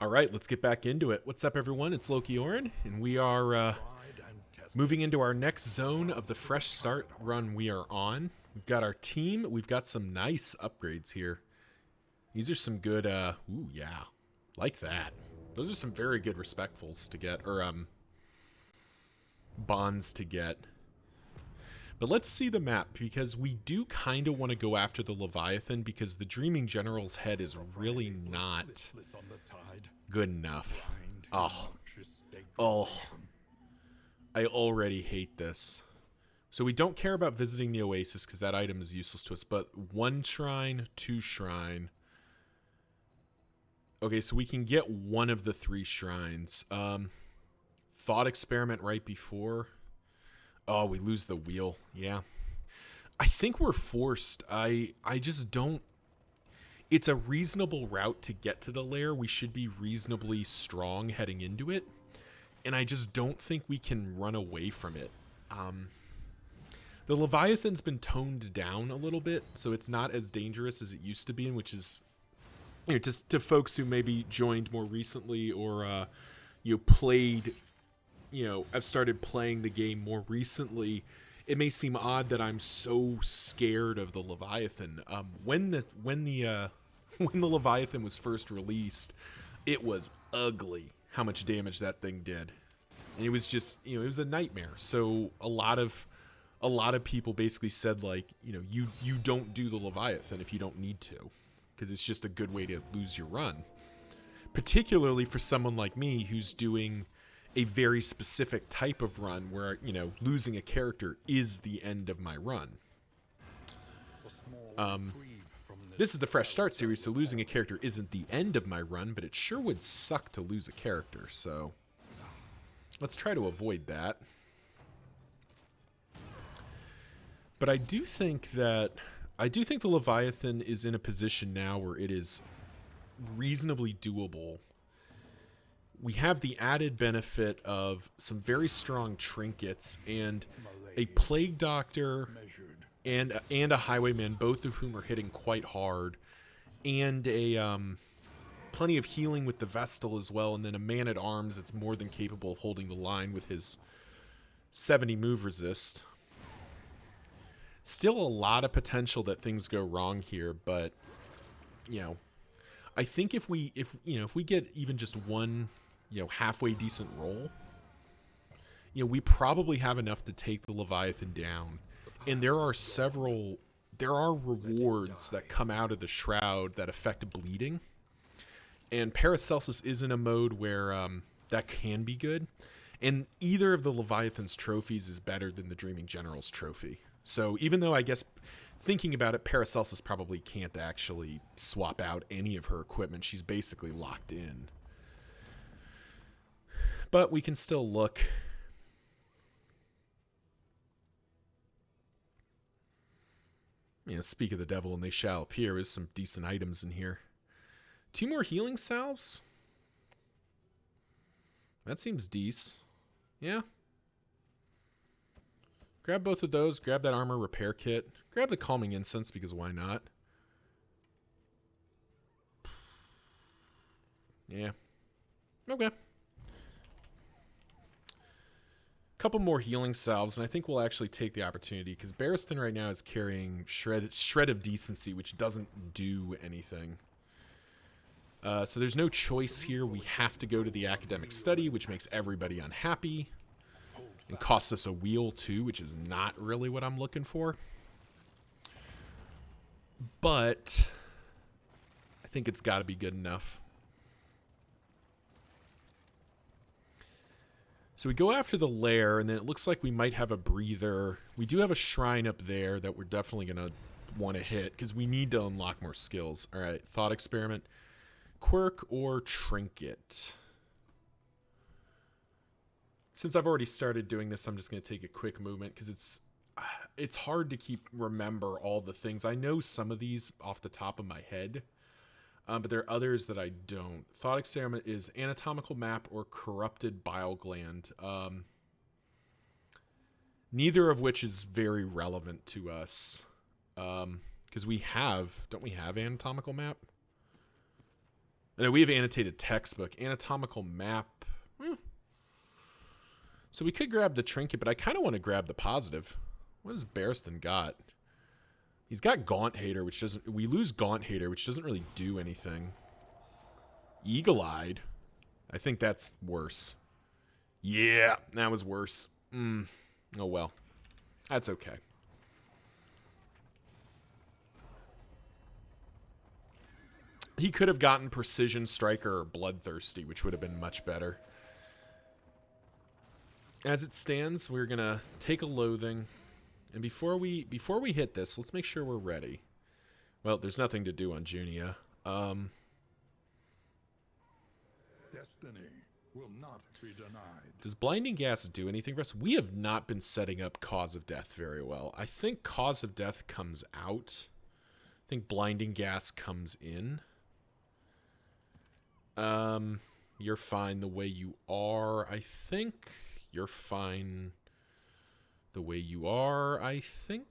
All right, let's get back into it. What's up, everyone? It's Loki Orin, and we are moving into our next zone of the fresh start run we are on. We've got our team. We've got some nice upgrades here. These are some good, ooh, yeah, like that. Those are some very good respectfuls to get, or, bonds to get. But let's see the map, because we do kind of want to go after the Leviathan, because the Dreaming General's head is really not good enough. Oh, I already hate this. So we don't care about visiting the Oasis, because that item is useless to us, but 1 shrine, 2 shrine. Okay, so we can get one of the 3 shrines. Thought experiment right before. Oh, we lose the wheel. Yeah. I think we're forced. I just don't. It's a reasonable route to get to the lair. We should be reasonably strong heading into it. And I just don't think we can run away from it. The Leviathan's been toned down a little bit, so it's not as dangerous as it used to be, and which is, you know, just to folks who maybe joined more recently or played, I've started playing the game more recently. It may seem odd that I'm so scared of the Leviathan. When the Leviathan was first released, it was ugly how much damage that thing did, and it was just, it was a nightmare. So a lot of people basically said, like, you don't do the Leviathan if you don't need to, because it's just a good way to lose your run, particularly for someone like me who's doing a very specific type of run where, losing a character is the end of my run. This is the Fresh Start series, so losing a character isn't the end of my run, but it sure would suck to lose a character, so let's try to avoid that. But I do think the Leviathan is in a position now where it is reasonably doable. We have the added benefit of some very strong trinkets and a Plague Doctor and a Highwayman, both of whom are hitting quite hard, and a plenty of healing with the Vestal as well, and then a Man-at-Arms that's more than capable of holding the line with his 70 move resist. Still a lot of potential that things go wrong here, but I think if we get even just one halfway decent roll, we probably have enough to take the Leviathan down. And there are rewards that come out of the Shroud that affect bleeding. And Paracelsus is in a mode where that can be good. And either of the Leviathan's trophies is better than the Dreaming General's trophy. So even though I guess thinking about it, Paracelsus probably can't actually swap out any of her equipment. She's basically locked in. But we can still look. Speak of the devil and they shall appear. There's some decent items in here. 2 more healing salves? That seems decent. Yeah. Grab both of those. Grab that armor repair kit. Grab the calming incense, because why not? Yeah. Okay. Couple more healing salves, and I think we'll actually take the opportunity, because Barristan right now is carrying Shred of Decency, which doesn't do anything. So there's no choice here. We have to go to the academic study, which makes everybody unhappy. And costs us a wheel too, which is not really what I'm looking for. But I think it's got to be good enough. So we go after the lair, and then it looks like we might have a breather. We do have a shrine up there that we're definitely going to want to hit, because we need to unlock more skills. All right, Thought Experiment. Quirk or Trinket? Since I've already started doing this, I'm just going to take a quick movement, because it's hard to remember all the things. I know some of these off the top of my head, but there are others that I don't. Thought Experiment is Anatomical Map or Corrupted Bile Gland. Neither of which is very relevant to us, because don't we have Anatomical Map? I know we have annotated textbook, anatomical map. So we could grab the trinket, but I kind of want to grab the positive. What has Barristan got? He's got Gaunt Hater, which doesn't... We lose Gaunt Hater, which doesn't really do anything. Eagle-Eyed. I think that's worse. Yeah, that was worse. Oh, well. That's okay. He could have gotten Precision Striker or Bloodthirsty, which would have been much better. As it stands, we're going to take a Loathing. And before we hit this, let's make sure we're ready. Well, there's nothing to do on Junia. Destiny will not be denied. Does Blinding Gas do anything for us? We have not been setting up Cause of Death very well. I think Cause of Death comes out. I think Blinding Gas comes in. You're fine the way you are, I think. You're fine the way you are, I think.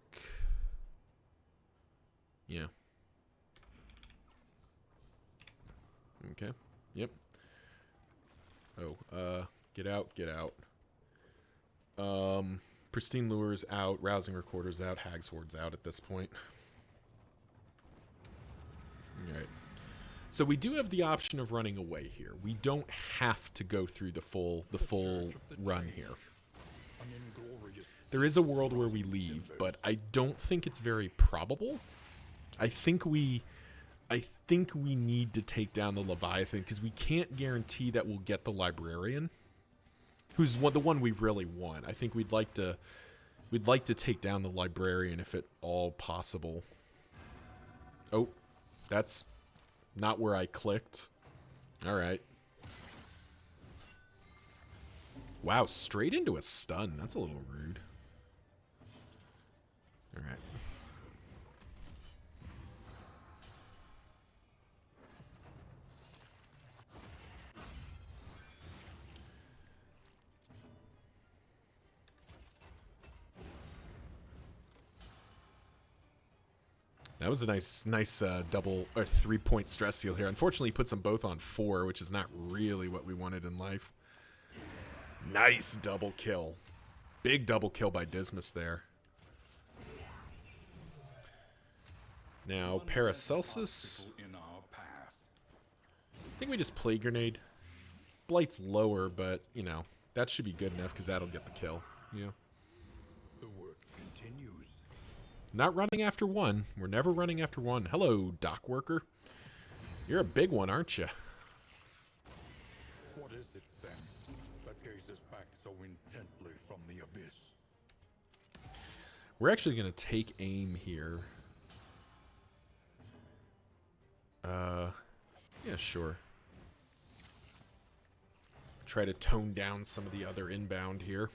Yeah. Okay. Yep. Oh, get out, get out. Pristine Lures out, Rousing Recorder's out, Hag's Horde's out at this point. Alright. So we do have the option of running away here. We don't have to go through the full run here. There is a world where we leave, but I don't think it's very probable. I think we need to take down the Leviathan because we can't guarantee that we'll get the Librarian, who's the one we really want. I think we'd like to take down the Librarian if at all possible. Oh, that's not where I clicked. All right. Wow, straight into a stun. That's a little rude. All right. That was a nice double or 3-point stress seal here. Unfortunately, he puts them both on 4, which is not really what we wanted in life. Nice double kill. Big double kill by Dismas there. Now, Paracelsus. I think we just Plague Grenade. Blight's lower, but, you know, that should be good enough because that'll get the kill. Yeah. The work continues. Not running after one. We're never running after one. Hello, dock worker. You're a big one, aren't you? What is it, then, that gazes back so intently from the abyss? We're actually going to take aim here. Yeah, sure. Try to tone down some of the other inbound here.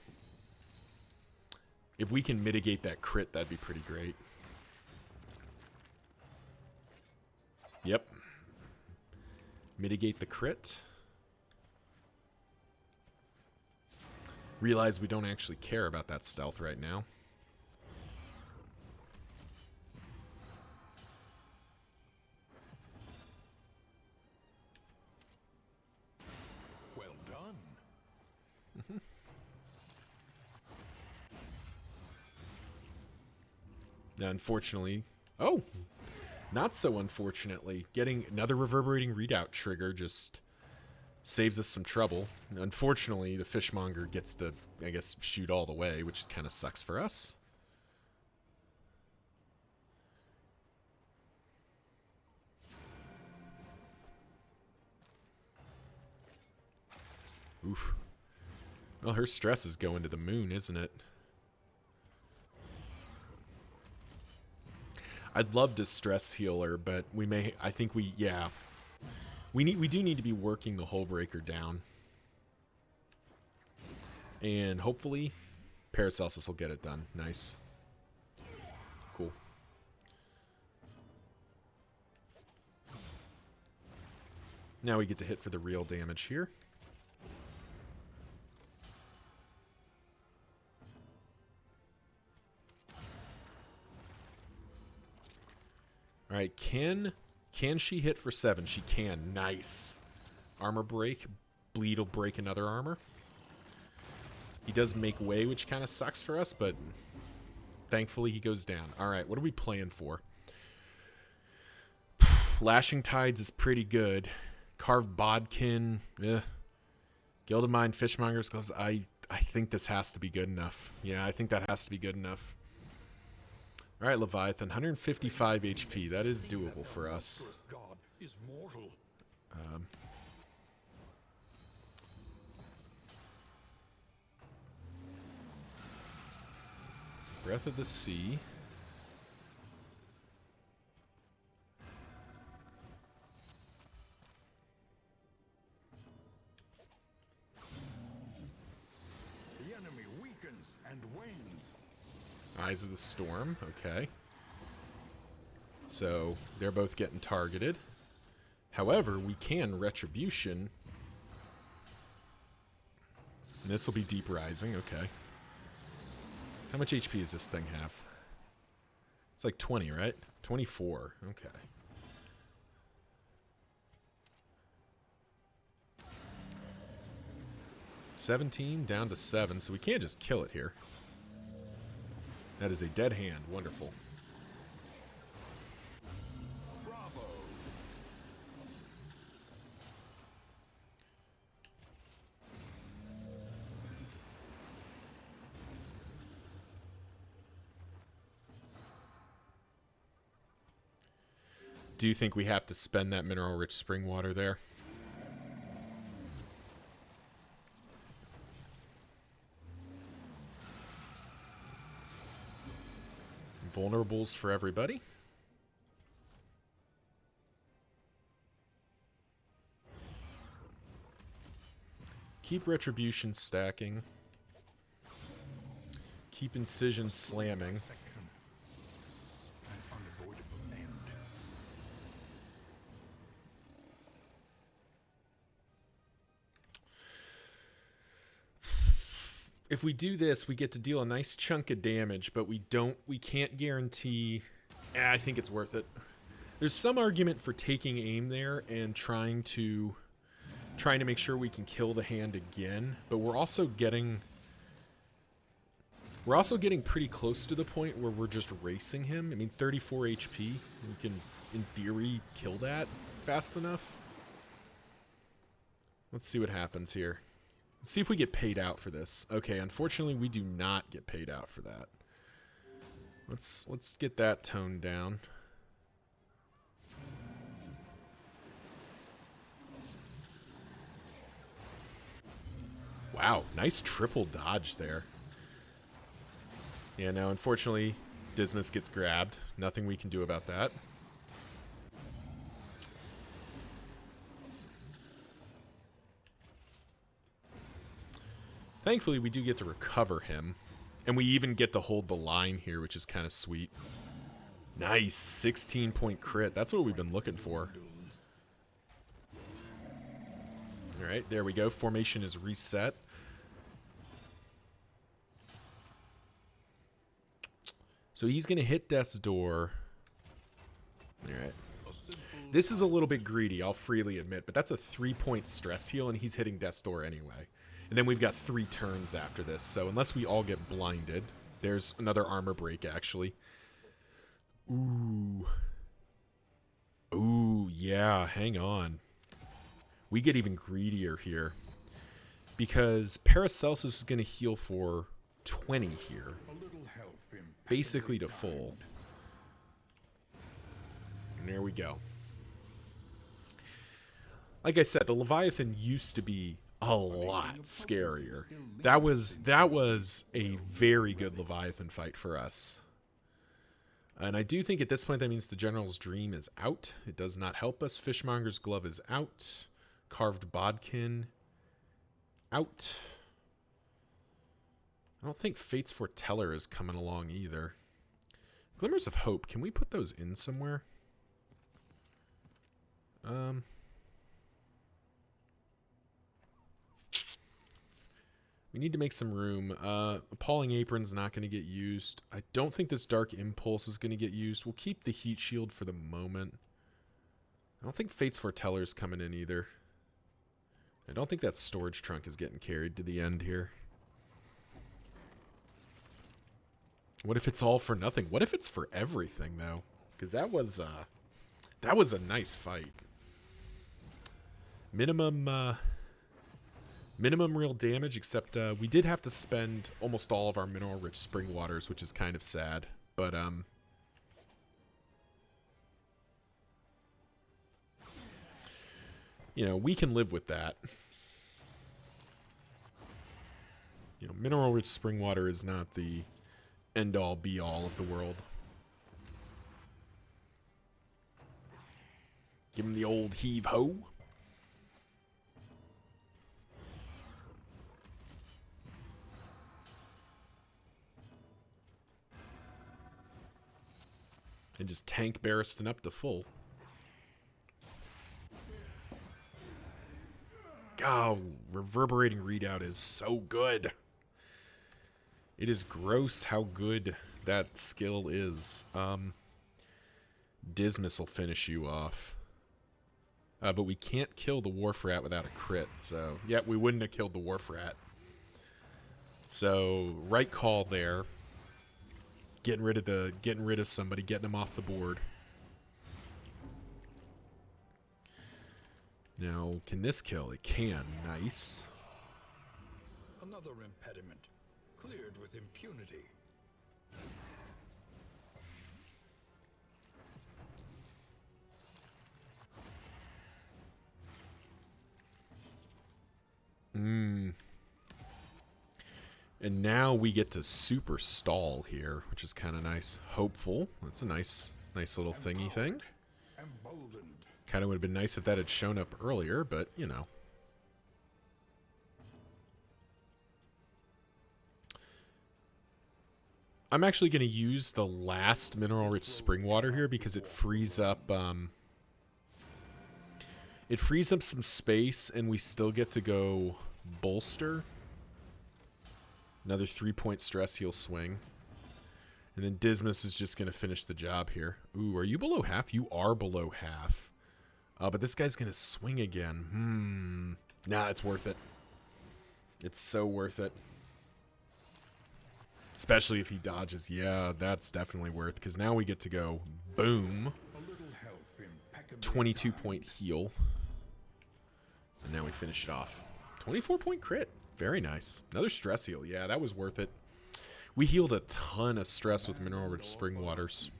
If we can mitigate that crit, that'd be pretty great. Yep. Mitigate the crit. Realize we don't actually care about that stealth right now. Well done. Now, unfortunately... Oh! Not so unfortunately. Getting another reverberating readout trigger just saves us some trouble. Unfortunately, the fishmonger gets to, I guess, shoot all the way, which kind of sucks for us. Oof. Well, her stress is going to the moon, isn't it? I'd love to stress heal her, but we may... I think we... Yeah. We do need to be working the Hullbreaker down. And hopefully, Paracelsus will get it done. Nice. Cool. Now we get to hit for the real damage here. All right, can she hit for 7? She can. Nice. Armor break. Bleed will break another armor. He does make way, which kind of sucks for us, but thankfully he goes down. All right, what are we playing for? Lashing Tides is pretty good. Carved Bodkin. Gilded Mind, Fishmonger's Gloves. I think this has to be good enough. Yeah, I think that has to be good enough. All right, Leviathan, 155 HP. That is doable for us. God is mortal. Breath of the Sea. The enemy weakens and wanes. Eyes of the Storm. Okay. So they're both getting targeted. However, we can Retribution. And this will be Deep Rising. Okay. How much HP does this thing have? It's like 20, right? 24. Okay. $17 down to 7, so we can't just kill it here. That is a dead hand. Wonderful. Bravo. Do you think we have to spend that mineral-rich spring water there? Vulnerables for everybody. Keep Retribution stacking. Keep Incision slamming. Section. An unavoidable end. If we do this, we get to deal a nice chunk of damage, but we can't guarantee. I think it's worth it. There's some argument for taking aim there and trying to make sure we can kill the hand again, but we're also getting pretty close to the point where we're just racing him. I mean, 34 HP. We can, in theory, kill that fast enough. Let's see what happens here. See if we get paid out for this. Okay, unfortunately, we do not get paid out for that. Let's get that toned down. Wow, nice triple dodge there. Yeah, no, unfortunately, Dismas gets grabbed. Nothing we can do about that. Thankfully, we do get to recover him. And we even get to hold the line here, which is kind of sweet. Nice, 16-point crit. That's what we've been looking for. All right, there we go. Formation is reset. So he's going to hit Death's Door. All right. This is a little bit greedy, I'll freely admit, but that's a 3-point stress heal, and he's hitting Death's Door anyway. And then we've got 3 turns after this, so unless we all get blinded, there's another armor break, actually. Ooh. Ooh, yeah, hang on. We get even greedier here. Because Paracelsus is going to heal for 20 here. A little help in Basically to full. And there we go. Like I said, the Leviathan used to be a lot scarier. That was a very good Leviathan fight for us. And I do think at this point that means the General's Dream is out. It does not help us. Fishmonger's Glove is out. Carved Bodkin out. I don't think Fate's Foreteller is coming along either. Glimmers of Hope. Can we put those in somewhere? We need to make some room. Appalling Apron's not going to get used. I don't think this Dark Impulse is going to get used. We'll keep the Heat Shield for the moment. I don't think Fate's Foreteller's coming in either. I don't think that storage trunk is getting carried to the end here. What if it's all for nothing? What if it's for everything, though? Because that was a nice fight. Minimum real damage, except we did have to spend almost all of our mineral-rich spring waters, which is kind of sad. But you know, we can live with that. You know, mineral-rich spring water is not the end-all, be-all of the world. Give him the old heave-ho. And just tank Barristan up to full. Oh, reverberating readout is so good. It is gross how good that skill is. Dismas will finish you off. But we can't kill the Wharf Rat without a crit, so... Yeah, we wouldn't have killed the Wharf Rat. So, right call there. Getting rid of somebody, getting him off the board. Now, can this kill? It can. Nice. Another impediment, cleared with impunity. And now we get to super stall here, which is kind of nice. Hopeful. That's a nice little thingy thing. Emboldened. Kind of would have been nice if that had shown up earlier, but, you know. I'm actually going to use the last mineral-rich spring water here because it frees up... it frees up some space, and we still get to go bolster. Another 3-point stress heal swing. And then Dismas is just going to finish the job here. Ooh, are you below half? You are below half. But this guy's going to swing again. Nah, it's worth it. It's so worth it. Especially if he dodges. Yeah, that's definitely worth, because now we get to go boom. 22-point heal. And now we finish it off. 24-point crit. Very nice. Another stress heal. Yeah, that was worth it. We healed a ton of stress with mineral-rich spring waters.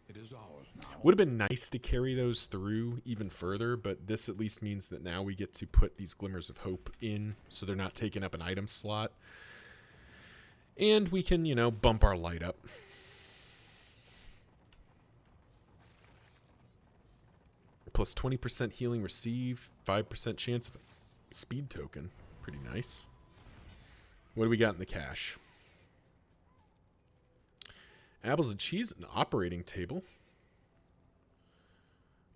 It is ours now. Would have been nice to carry those through even further, but this at least means that now we get to put these Glimmers of Hope in, so they're not taking up an item slot. And we can, you know, bump our light up. Plus 20% healing received, 5% chance of speed token. Pretty nice. What do we got in the cache? Apples and cheese, an operating table.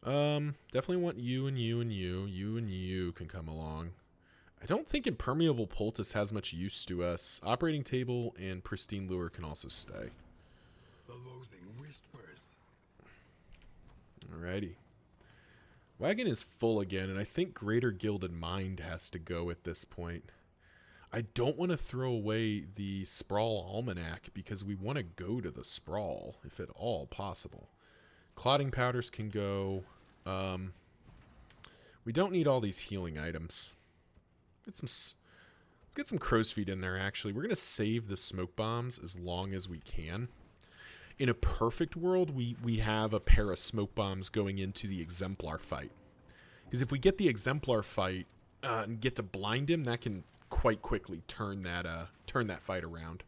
Definitely want you and you and you. You and you can come along. I don't think Impermeable Poultice has much use to us. Operating table and Pristine Lure can also stay. The loathing whispers. Alrighty. Wagon is full again, and I think Greater Gilded Mind has to go at this point. I don't want to throw away the Sprawl Almanac because we want to go to the Sprawl, if at all possible. Clotting Powders can go. We don't need all these healing items. Let's get some Crow's Feet in there, actually. We're going to save the Smoke Bombs as long as we can. In a perfect world, we have a pair of Smoke Bombs going into the Exemplar fight. Because if we get the Exemplar fight and get to blind him, that can quite quickly turn that fight around.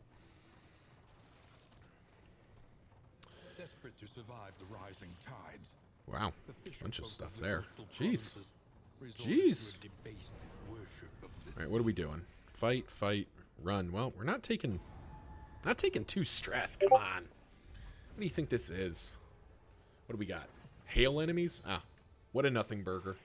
Desperate to survive the rising tides. Wow, The bishop bunch of the stuff there. coastal Jeez. provinces resorted Jeez. to a debased worship of this All right, what are we doing? Fight, fight, run. Well, we're not taking too stress. Come on. What do you think this is? What do we got? Hail enemies? Ah, what a nothing burger.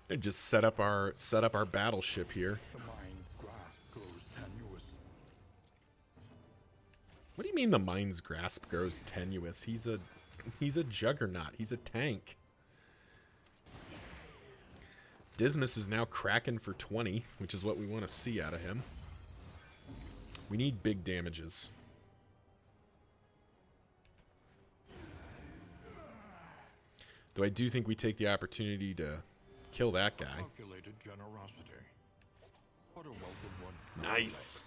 And just set up our battleship here. The mind's grasp grows tenuous. What do you mean the Mind's Grasp grows tenuous? He's a juggernaut. He's a tank. Dismas is now cracking for 20, which is what we want to see out of him. We need big damages. Though I do think we take the opportunity to kill that guy. Calculated generosity. What a welcome one. Nice.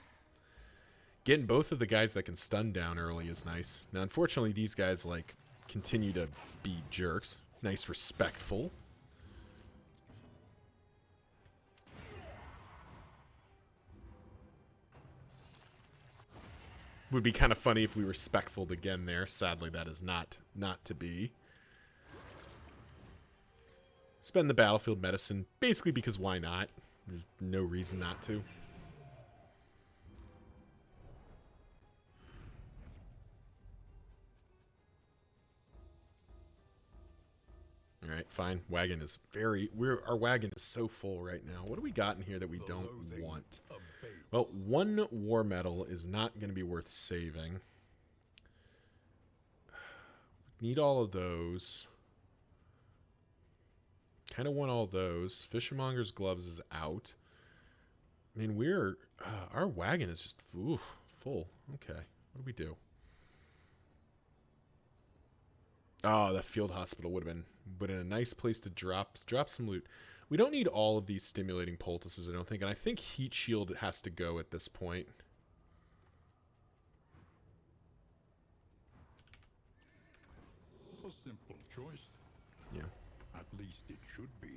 Getting both of the guys that can stun down early is nice. Now, unfortunately, these guys, like, continue to be jerks. Nice, respectful. Would be kind of funny if we respectful again there. Sadly, that is not to be. Spend the battlefield medicine, basically because why not? There's no reason not to. All right, fine. Wagon is our wagon is so full right now. What do we got in here that we don't want? Well, one war medal is not going to be worth saving. Need all of those. Kind of want all those. Fishermonger's gloves is out. I mean, our wagon is just full. Okay, what do we do? Oh, that field hospital would have been a nice place to drop some loot. We don't need all of these stimulating poultices, I don't think. And I think Heat Shield has to go at this point. A simple choice. Yeah. At least it should be.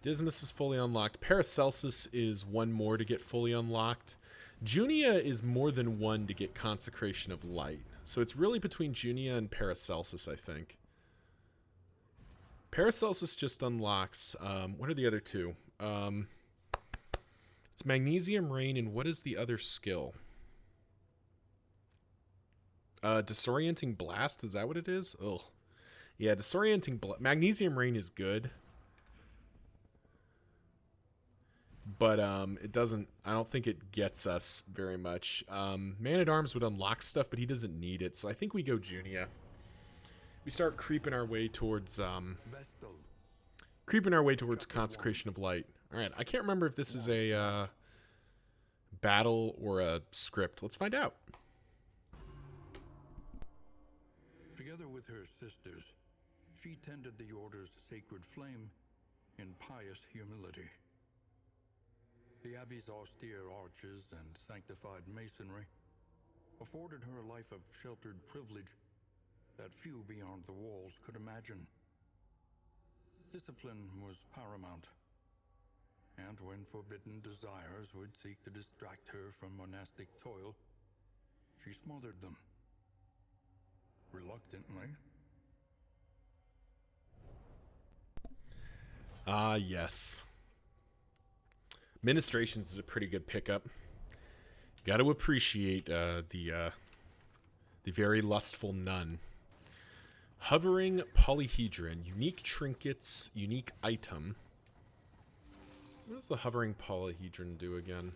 Dismas is fully unlocked. Paracelsus is one more to get fully unlocked. Junia is more than one to get Consecration of Light. So it's really between Junia and Paracelsus, I think. Paracelsus just unlocks... what are the other two? It's Magnesium Rain, and what is the other skill? Disorienting Blast, is that what it is? Ugh. Yeah, Disorienting Blast. Magnesium Rain is good. But it doesn't... I don't think it gets us very much. Man-at-Arms would unlock stuff, but he doesn't need it. So I think we go Junia. We start creeping our way towards... Consecration of Light. Alright, I can't remember if this is a battle or a script. Let's find out. Together with her sisters, she tended the Order's sacred flame in pious humility. The Abbey's austere arches and sanctified masonry afforded her a life of sheltered privilege that few beyond the walls could imagine. Discipline was paramount, and when forbidden desires would seek to distract her from monastic toil, she smothered them. Reluctantly. Ah, yes. Ministrations is a pretty good pickup. Got to appreciate the very lustful nun. Hovering Polyhedron. Unique trinkets. Unique item. What does the Hovering Polyhedron do again?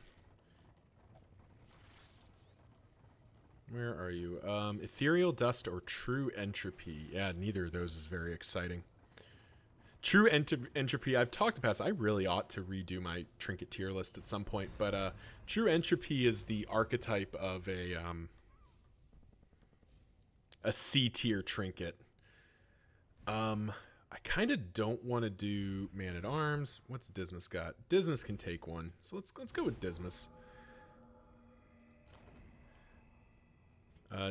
Where are you? Ethereal Dust or True Entropy. Yeah, neither of those is very exciting. True Entropy, I've talked past. I really ought to redo my trinket tier list at some point, but True Entropy is the archetype of a C tier trinket. I kind of don't want to do Man-at-Arms. What's Dismas got? Dismas can take one, so let's go with Dismas.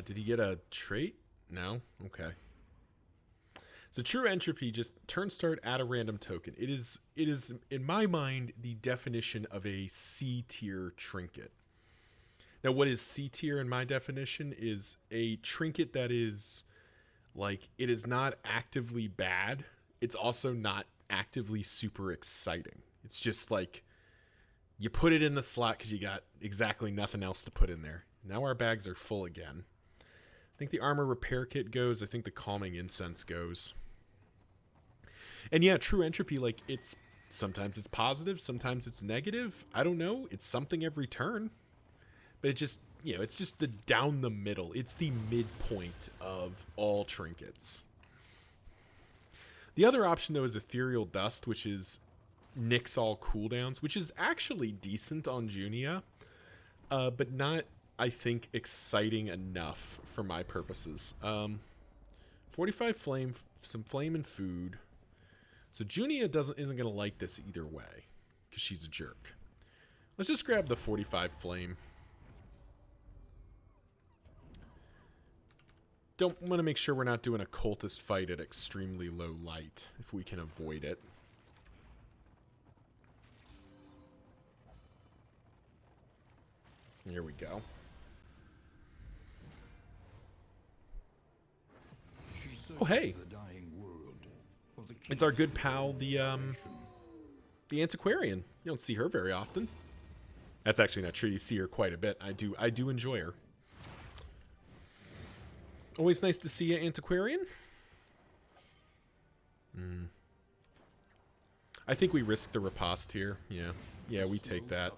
Did he get a trait? No? Okay. So True Entropy, just turn start, add a random token. It is in my mind the definition of a C tier trinket. Now, what is C tier in my definition is a trinket that is like, it is not actively bad. It's also not actively super exciting. It's just like you put it in the slot because you got exactly nothing else to put in there. Now our bags are full again. I think the armor repair kit goes. I think the calming incense goes. And yeah, true entropy, like, it's sometimes it's positive, sometimes it's negative. I don't know. It's something every turn. But it just, it's just the down the middle. It's the midpoint of all trinkets. The other option, though, is Ethereal Dust, which is nix all cooldowns, which is actually decent on Junia, but not, I think, exciting enough for my purposes. 45 flame, some flame and food. So Junia isn't going to like this either way, because she's a jerk. Let's just grab the 45 flame. Don't want to make sure we're not doing a cultist fight at extremely low light, if we can avoid it. Here we go. Oh, hey. It's our good pal, the antiquarian. You don't see her very often. That's actually not true. You see her quite a bit. I do enjoy her. Always nice to see you, antiquarian. I think we risk the riposte here. Yeah, we take that.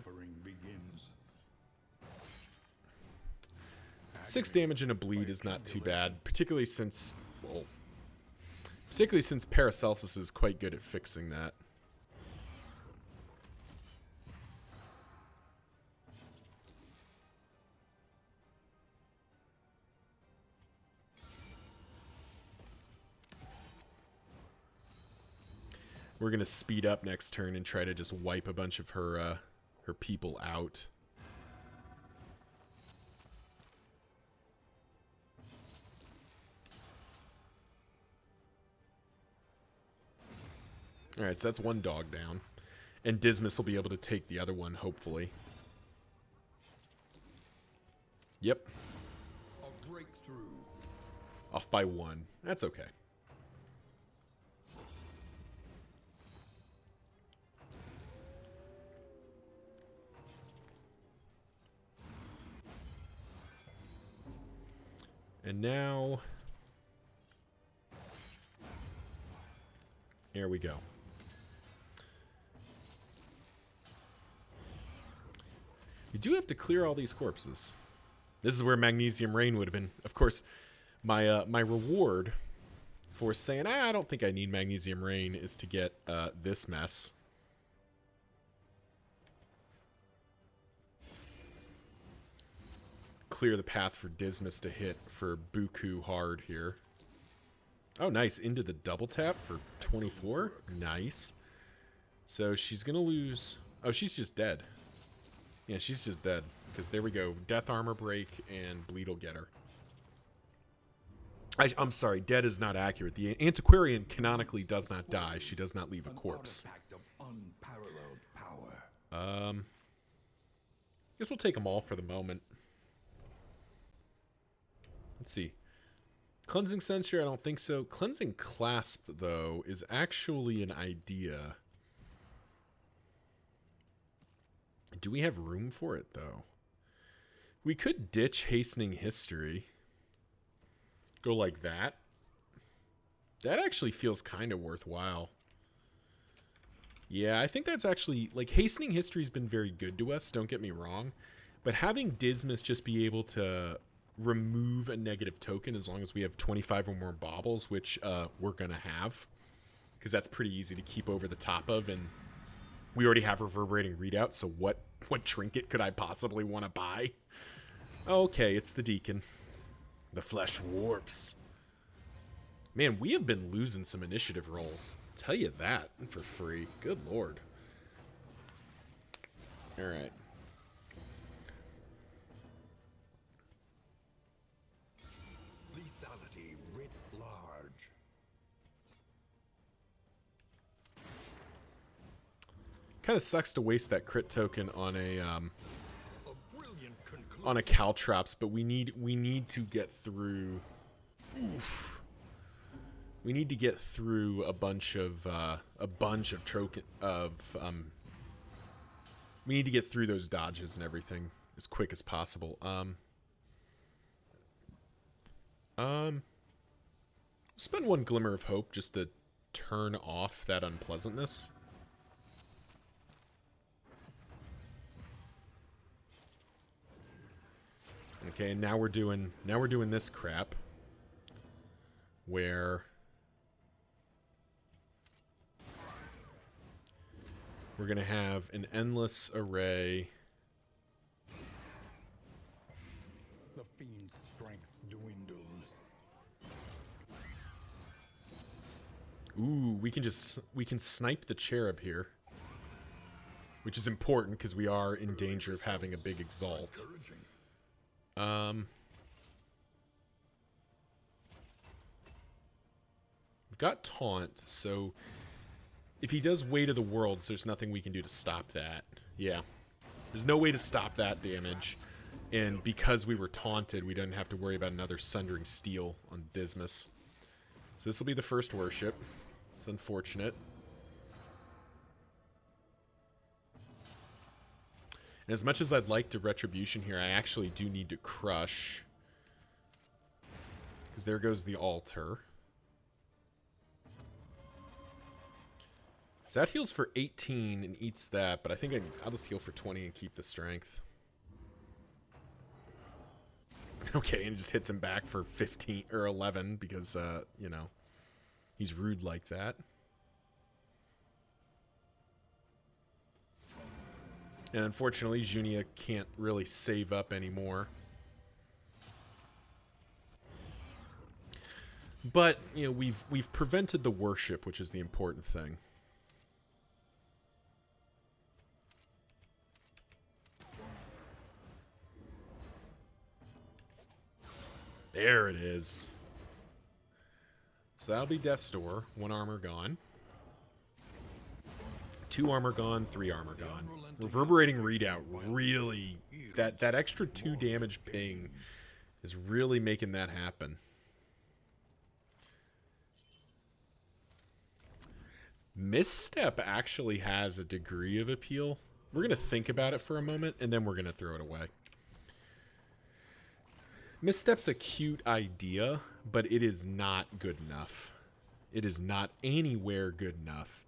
6 damage and a bleed is not too bad, particularly since Paracelsus is quite good at fixing that. We're going to speed up next turn and try to just wipe a bunch of her people out. Alright, so that's one dog down. And Dismas will be able to take the other one, hopefully. Yep. A breakthrough. Off by 1. That's okay. And now... Here we go. You do have to clear all these corpses. This is where Magnesium Rain would have been. Of course, my my reward for saying, I don't think I need Magnesium Rain is to get this mess. Clear the path for Dismas to hit for Buku hard here. Oh, nice. Into the double tap for 24. Nice. So she's going to lose... Oh, she's just dead. Yeah, she's just dead. Because there we go. Death Armor Break and Bleed will get her. I'm sorry. Dead is not accurate. The Antiquarian canonically does not die. She does not leave a corpse. Guess we'll take them all for the moment. Let's see. Cleansing Censure, I don't think so. Cleansing Clasp, though, is actually an idea. Do we have room for it, though? We could ditch Hastening History. Go like that. That actually feels kind of worthwhile. Yeah, I think that's actually... Like, Hastening History's been very good to us, don't get me wrong. But having Dismas just be able to... remove a negative token as long as we have 25 or more baubles, which we're gonna have, because that's pretty easy to keep over the top of, and we already have Reverberating Readout, so what trinket could I possibly want to buy? Okay, it's the Deacon. The flesh warps. Man, we have been losing some initiative rolls. I'll tell you that for free. Good lord. Alright. Kind of sucks to waste that crit token on a Caltrops, but we need to get through. Oof. We need to get through a bunch of token of we need to get through those dodges and everything as quick as possible. Spend one glimmer of hope just to turn off that unpleasantness. Okay, and now we're doing this crap where we're gonna have an endless array. The fiend's strength dwindles. Ooh, we can snipe the cherub here, which is important because we are in danger of having a big exalt. We've got taunt, so if he does Weight of the Worlds, there's nothing we can do to stop that. Yeah, there's no way to stop that damage, and because we were taunted, we didn't have to worry about another Sundering Steel on Dismas. So this will be the first worship. It's unfortunate. And as much as I'd like to Retribution here, I actually do need to Crush. Because there goes the altar. So that heals for 18 and eats that, but I think I'll just heal for 20 and keep the strength. Okay, and it just hits him back for 15 or 11 because, you know, he's rude like that. And unfortunately, Junia can't really save up anymore. But, you know, we've prevented the worship, which is the important thing. There it is. So that'll be Death's Door. 1 armor gone. 2 armor gone, 3 armor gone. Reverberating Readout really... That extra 2 damage ping is really making that happen. Misstep actually has a degree of appeal. We're going to think about it for a moment, and then we're going to throw it away. Misstep's a cute idea, but it is not good enough. It is not anywhere good enough.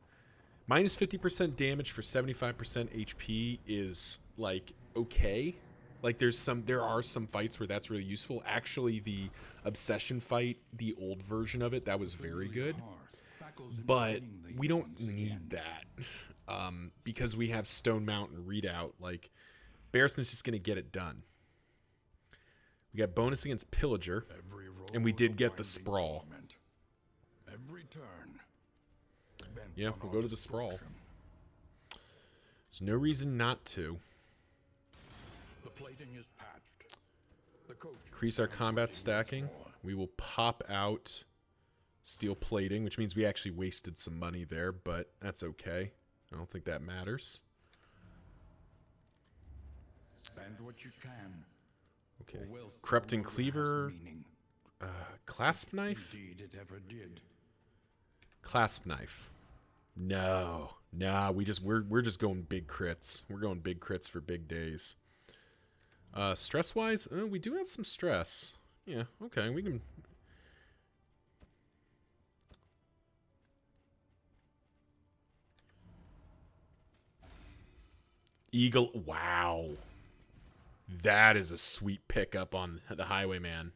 Minus 50% damage for 75% HP is, like, okay. Like, there are some fights where that's really useful. Actually, the Obsession fight, the old version of it, that was very good. But we don't need that. Because we have Stone Mountain Readout. Like, Barristan's just going to get it done. We got bonus against Pillager, and we did get the Sprawl. Every turn. Yeah, we'll go to the Sprawl. There's no reason not to. The plating is patched. The coach Increase our combat stacking. We will pop out steel plating, which means we actually wasted some money there, but that's okay. I don't think that matters. Spend what you can. Okay. Corrupting Cleaver. Clasp Knife? Indeed, it ever did. Clasp Knife. No. Nah, we're just going big crits. We're going big crits for big days. Stress-wise, we do have some stress. Yeah, okay, we can... Eagle, wow. That is a sweet pickup on the Highwayman.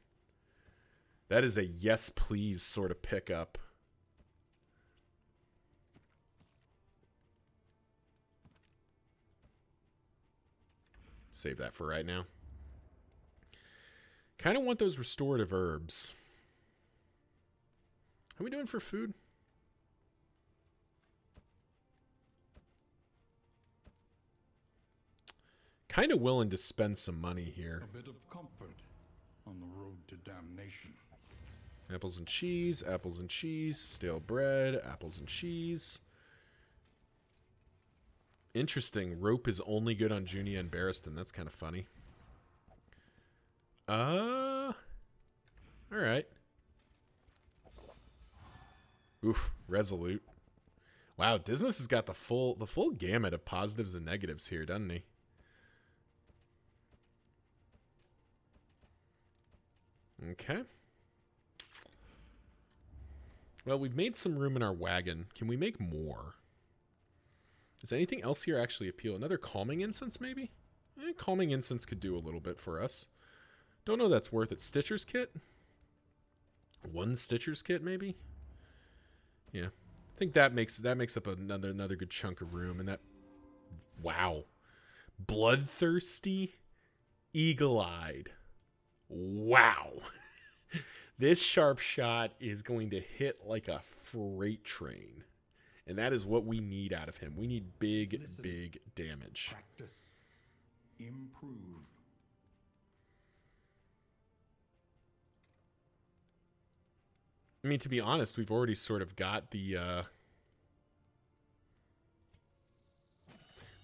That is a yes please sort of pickup. Save that for right now. Kind of want those restorative herbs. How are we doing for food? Kind of willing to spend some money here. A bit of comfort on the road to damnation. Apples and cheese, stale bread, apples and cheese. Interesting. Rope is only good on Junia and Barristan. That's kind of funny. All right. Oof, resolute. Wow, Dismas has got the full gamut of positives and negatives here, doesn't he? Okay. Well, we've made some room in our wagon. Can we make more? Does anything else here actually appeal? Another calming incense, maybe? Calming incense could do a little bit for us. Don't know that's worth it. Stitcher's kit? One Stitcher's kit, maybe? Yeah. I think that makes up another good chunk of room. And that... Wow. Bloodthirsty, eagle-eyed. Wow. This sharp shot is going to hit like a freight train. And that is what we need out of him. We need big damage. Practice. Improve. I mean, to be honest, we've already sort of got the...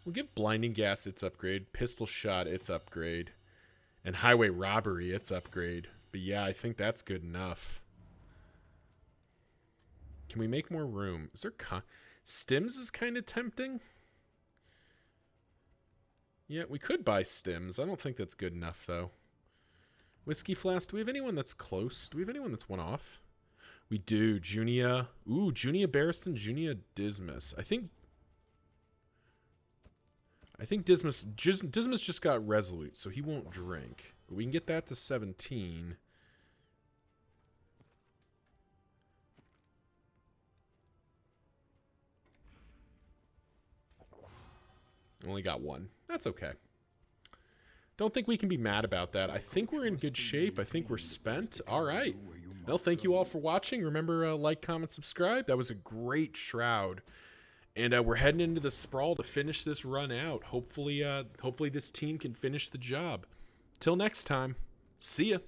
We'll give Blinding Gas its upgrade, Pistol Shot its upgrade, and Highway Robbery its upgrade. But yeah, I think that's good enough. Can we make more room? Is there... Stims is kind of tempting. Yeah, we could buy Stims. I don't think that's good enough, though. Whiskey Flask. Do we have anyone that's close? Do we have anyone that's one off? We do. Junia. Ooh, Junia Barristan, Junia Dismas. I think Dismas just got Resolute, so he won't drink. But we can get that to 17. Only got one. That's okay. Don't think we can be mad about that. I think we're in good shape. I think we're spent. All right. Well, thank you all for watching. Remember, like, comment, subscribe. That was a great Shroud. And we're heading into the Sprawl to finish this run out. Hopefully this team can finish the job. Till next time, see ya.